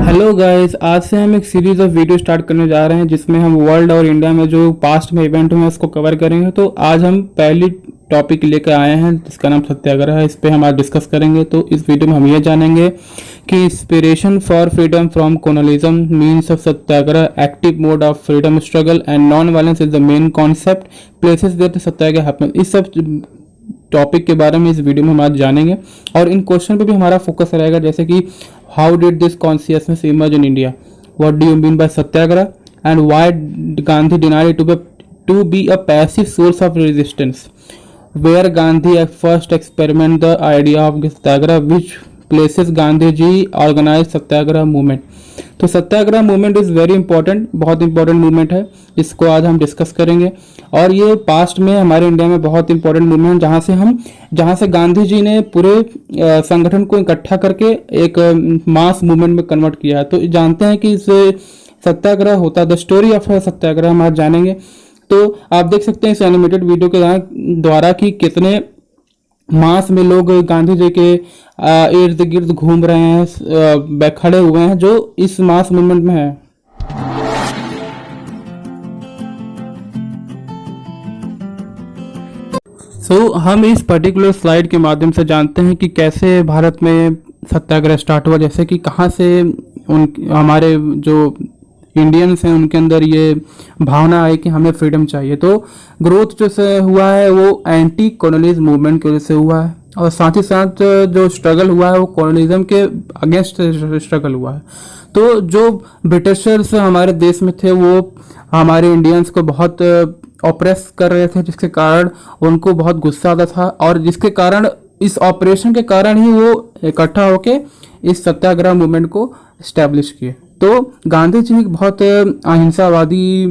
Hello guys, आज से हम एक सीरीज ऑफ वीडियो स्टार्ट करने जा रहे हैं जिसमें हम वर्ल्ड और इंडिया में जो पास्ट में इवेंट हुए हैं उसको कवर करेंगे। तो आज हम पहली टॉपिक लेकर आए हैं जिसका नाम सत्याग्रह है। इस पे हम आज डिस्कस करेंगे। तो इस वीडियो में हम ये जानेंगे कि inspiration for freedom from colonialism, means of satyagraha, active mode of freedom struggle and non violence is the main concept, places where satyagraha happen. इस सब टॉपिक के बारे में इस वीडियो में हम आज जानेंगे और इन क्वेश्चन पे भी हमारा फोकस रहेगा, जैसे कि how did this consciousness emerge in India, what do you mean by satyagraha and why Gandhi denied to be a passive source of resistance, where Gandhi at first experiment the idea of satyagraha, which places Gandhi ji organise satyagraha movement. तो satyagraha movement is very important, बहुत important movement है, इसको आज हम discuss करेंगे। और ये past में हमारे इंडिया में बहुत इंपॉर्टेंट मूवमेंट जहाँ से गांधी जी ने पूरे संगठन को इकट्ठा करके एक मास मूवमेंट में कन्वर्ट किया है। तो जानते हैं कि इस सत्याग्रह होता है, द स्टोरी ऑफ सत्याग्रह हम आज जानेंगे। तो आप देख सकते हैं इस एनिमेटेड वीडियो के द्वारा कि कितने मास में लोग गांधी जी के इर्द गिर्द घूम रहे हैं, खड़े हुए हैं, जो इस मास मूवमेंट में है। हम इस पर्टिकुलर स्लाइड के माध्यम से जानते हैं कि कैसे भारत में सत्याग्रह स्टार्ट हुआ, जैसे कि कहाँ से हमारे जो इंडियंस हैं उनके अंदर ये भावना आई कि हमें फ्रीडम चाहिए। तो ग्रोथ जो से हुआ है वो एंटी कॉलोनियलिज्म मूवमेंट की वजह से हुआ है, और साथ ही साथ जो स्ट्रगल हुआ है वो कॉलोनिज्म के अगेंस्ट स्ट्रगल हुआ है। तो जो ब्रिटिशर्स हमारे देश में थे वो हमारे इंडियंस को बहुत ऑप्रेस कर रहे थे, जिसके कारण उनको बहुत गुस्सा आता था, और जिसके कारण इस ऑपरेशन के कारण ही वो इकट्ठा होके इस सत्याग्रह मूवमेंट को इस्टेब्लिश किए। तो गांधी जी बहुत अहिंसावादी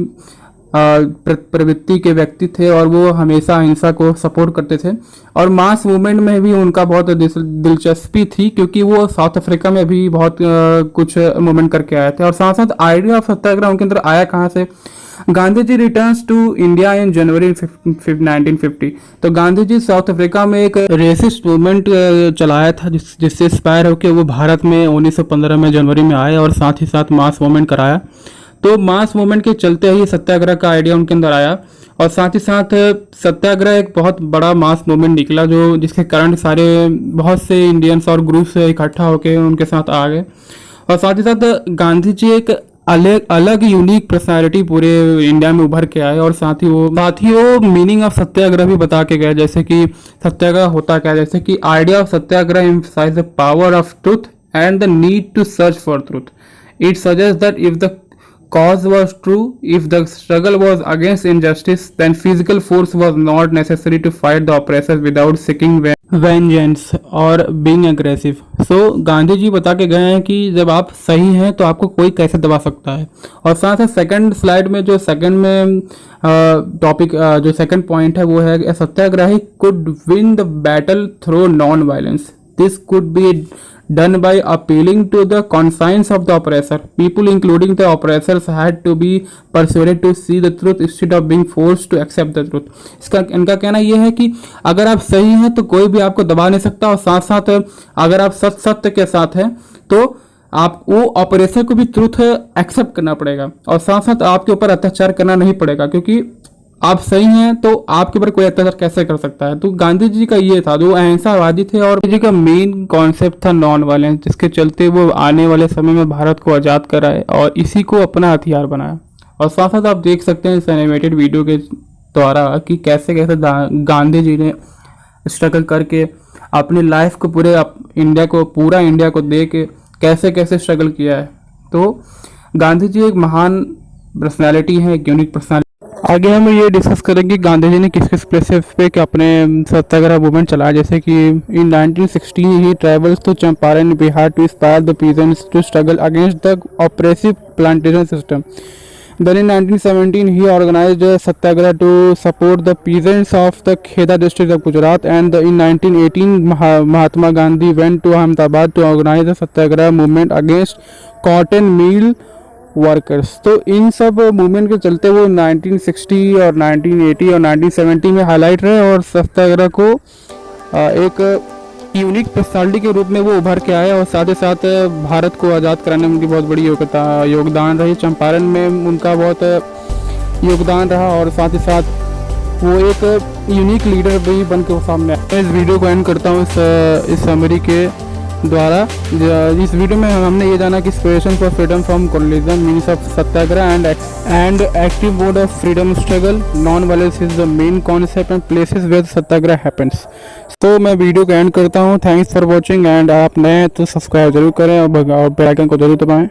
प्रवृत्ति के व्यक्ति थे और वो हमेशा अहिंसा को सपोर्ट करते थे, और मास मूवमेंट में भी उनका बहुत दिलचस्पी थी, क्योंकि वो साउथ अफ्रीका में भी बहुत कुछ मूवमेंट करके आए थे। और साथ साथ आइडिया ऑफ सत्याग्रह उनके अंदर आया कहाँ से? Gandhi ji returns to India in जनवरी 1950। तो गांधी जी साउथ अफ्रीका में एक रेसिस्ट मूवमेंट चलाया था, जिससे इंस्पायर होकर वो भारत में 1915 में जनवरी में आए और साथ ही साथ मास मूवमेंट कराया। तो मास मूवमेंट के चलते ही सत्याग्रह का आइडिया उनके अंदर आया, और साथ ही साथ सत्याग्रह एक बहुत बड़ा मास मूवमेंट निकला, जो जिसके कारण बहुत से इंडियंस और ग्रुप्स इकट्ठा होकर उनके साथ आ गए। और साथ ही साथ गांधी जी एक अलग यूनिक पर्सनालिटी पूरे इंडिया में उभर के आए, और साथ ही वो मीनिंग ऑफ सत्याग्रह भी बता के गए, जैसे कि सत्याग्रह होता क्या है। जैसे कि idea of satyagraha emphasise the power of truth and the need to search for truth. It suggest that if the cause was true, if the struggle was against injustice, then physical force was not necessary to fight the oppressors without seeking vengeance or being aggressive. So Gandhi ji बता के गए हैं कि जब आप सही हैं तो आपको कोई कैसे दबा सकता है। और साथ ही सेकंड स्लाइड में जो सेकंड पॉइंट है वो है सत्याग्रही could win the battle through non-violence. This could be done by appealing to the conscience of the oppressor. People, including the oppressors, had to be persuaded to see the truth instead of being forced to accept the truth. इनका कहना यह है कि अगर आप सही हैं तो कोई भी आपको दबा नहीं सकता, और साथ साथ अगर आप सत्य के साथ हैं तो आप वो ऑपरेसर को भी ट्रूथ एक्सेप्ट करना पड़ेगा, और साथ साथ आपके ऊपर अत्याचार करना नहीं पड़ेगा, क्योंकि आप सही हैं तो आपके ऊपर कोई अत्याचार कैसे कर सकता है। तो गांधी जी का ये था, जो अहिंसावादी थे, और जी का मेन कॉन्सेप्ट था नॉन वायलेंस, जिसके चलते वो आने वाले समय में भारत को आज़ाद कराए और इसी को अपना हथियार बनाया। और साथ साथ आप देख सकते हैं इस एनिमेटेड वीडियो के द्वारा कि कैसे कैसे गांधी जी ने स्ट्रगल करके अपनी लाइफ को पूरा इंडिया को दे के कैसे कैसे स्ट्रगल किया है। तो गांधी जी एक महान पर्सनैलिटी है, एक यूनिक पर्सनैलिटी। आगे हम ये डिस्कस करेंगे गांधी जी ने किस किस प्लेसेस पे कि अपने सत्याग्रह मूवमेंट चलाया। जैसे कि in 1916 he travels to Champaran Bihar to inspire the peasants to struggle against the oppressive plantation system. Then in 1917 he organised satyagraha to support the peasants of the Kheda district of Gujarat, and in 1918 Mahatma Gandhi went to Ahmedabad to organise the satyagraha movement against cotton mill workers. तो इन सब movement के चलते वो 1960 और 1980 और 1970 में highlight रहे, और सत्याग्रह को एक यूनिक पर्सनालिटी के रूप में वो उभर के आए और साथ ही साथ भारत को आज़ाद कराने में उनकी बहुत बड़ी योगदान रही। चंपारण में उनका बहुत योगदान रहा और साथ ही साथ वो एक यूनिक लीडर भी बन के वो सामने आए। मैं इस वीडियो को एंड करता हूँ इस समरी के द्वारा। इस वीडियो में हमने ये जाना कि inspiration for freedom from colonialism means of satyagraha and active mode of freedom struggle, non violence is the main concept and places where satyagraha happens. तो मैं वीडियो को एंड करता हूँ। थैंक्स फॉर वॉचिंग एंड आप नए हैं तो सब्सक्राइब जरूर करें और बेल आइकन को जरूर दबाएं।